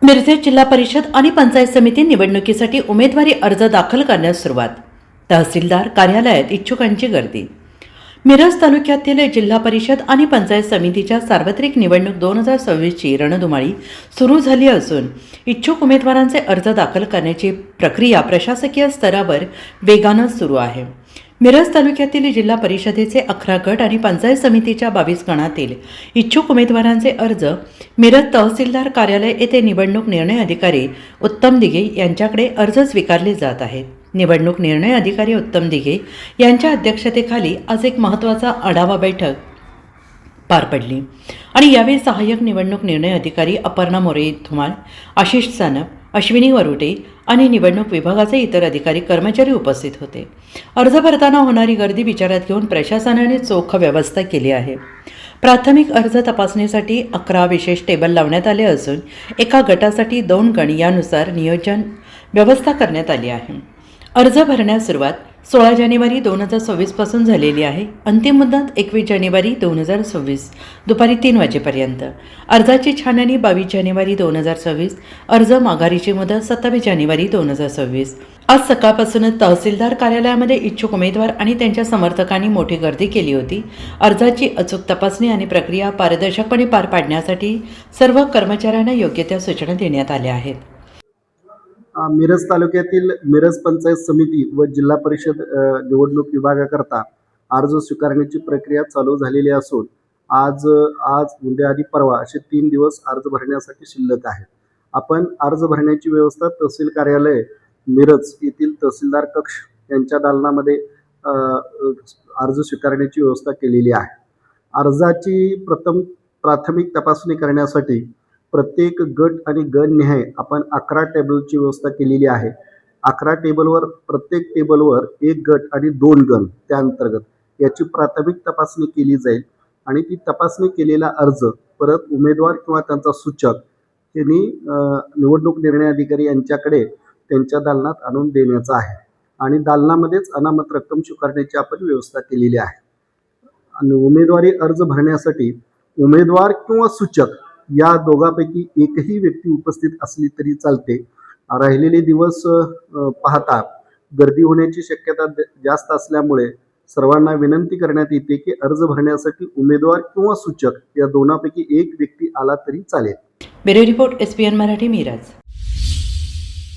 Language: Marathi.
मिरजेत जिल्हा परिषद आणि पंचायत समिती निवडणुकीसाठी उमेदवारी अर्ज दाखल करण्यास सुरुवात. तहसीलदार कार्यालयात इच्छुकांची गर्दी. मिरज तालुक्यातील जिल्हा परिषद आणि पंचायत समितीच्या सार्वत्रिक निवडणूक 2026ची रणधुमाळी सुरू झाली असून इच्छुक उमेदवारांचे अर्ज दाखल करण्याची प्रक्रिया प्रशासकीय स्तरावर वेगानं सुरू आहे. मिरज तालुक्यातील जिल्हा परिषदेचे 11 गट आणि पंचायत समितीच्या 22 गणातील इच्छुक उमेदवारांचे अर्ज मिरज तहसीलदार कार्यालय येथे निवडणूक निर्णय अधिकारी उत्तम दिघे यांच्याकडे अर्ज स्वीकारले जात आहेत. निवडणूक निर्णय अधिकारी उत्तम दिघे यांच्या अध्यक्षतेखाली आज एक महत्त्वाचा आढावा बैठक पार पडली आणि यावेळी सहाय्यक निवडणूक निर्णय अधिकारी अपर्णा मोरे धुमाळ, आशिष सानप, अश्विनी वरुटे आणि निवडणूक विभागाचे इतर अधिकारी कर्मचारी उपस्थित होते. अर्ज भरताना होणारी गर्दी विचारात घेऊन प्रशासनाने चोख व्यवस्था केली आहे. प्राथमिक अर्ज तपासणीसाठी 11 विशेष टेबल लावण्यात आले असून एका गटासाठी 2 गण यानुसार नियोजन व्यवस्था करण्यात आली आहे. अर्ज भरण्यास सुरुवात 16 जानेवारी 2026 पासून झालेली आहे. अंतिम मुदत 21 जानेवारी 2026 दुपारी 3 वाजेपर्यंत. अर्जाची छाननी 22 जानेवारी 2026. अर्ज माघारीची मुदत 27 जानेवारी 2026. आज सकाळपासूनच तहसीलदार कार्यालयामध्ये इच्छुक उमेदवार आणि त्यांच्या समर्थकांनी मोठी गर्दी केली होती. अर्जाची अचूक तपासणी आणि प्रक्रिया पारदर्शकपणे पार पाडण्यासाठी सर्व कर्मचाऱ्यांना योग्य त्या सूचना देण्यात आल्या आहेत. मिरज तालुक्यातील मिरज पंचायत समिती व जिल्हा परिषद निवडणूक विभागाकरता अर्ज स्वीकारण्याची प्रक्रिया चालू झालेली असून आज उद्या आणि परवा असे 3 दिवस अर्ज भरण्यासाठी शिल्लक आहेत. आपण अर्ज भरण्याची व्यवस्था तहसील कार्यालय मिरज येथील तहसीलदार कक्ष यांच्या दालनामध्ये अर्ज स्वीकारण्याची व्यवस्था केलेली आहे. अर्जाची प्राथमिक तपासणी करण्यासाठी प्रत्येक गट आणि गणनिहाय आपण 11 टेबलची व्यवस्था केलेली आहे. 11 टेबलवर प्रत्येक टेबलवर 1 गट आणि 2 गण त्या अंतर्गत याची प्राथमिक तपासणी केली जाईल आणि ती तपासणी केलेला अर्ज परत उमेदवार किंवा त्यांचा सूचक यांनी निवडणूक निर्णय अधिकारी यांच्याकडे त्यांच्या दालनात आणून देण्याचा आहे आणि दालनामध्येच अनामत रक्कम स्वीकारण्याची आपण व्यवस्था केलेली आहे. आणि उमेदवारी अर्ज भरण्यासाठी उमेदवार किंवा सूचक या दोघांपैकी एकही व्यक्ती उपस्थित असली तरी चालते. राहिलेले दिवस पाहता गर्दी होण्याची शक्यता जास्त असल्यामुळे सर्वांना विनंती करण्यात येते की अर्ज भरण्यासाठी उमेदवार किंवा सूचक या दोनांपैकी एक व्यक्ती आला तरी चालेल. Bureau report SPN Marathi Miraj.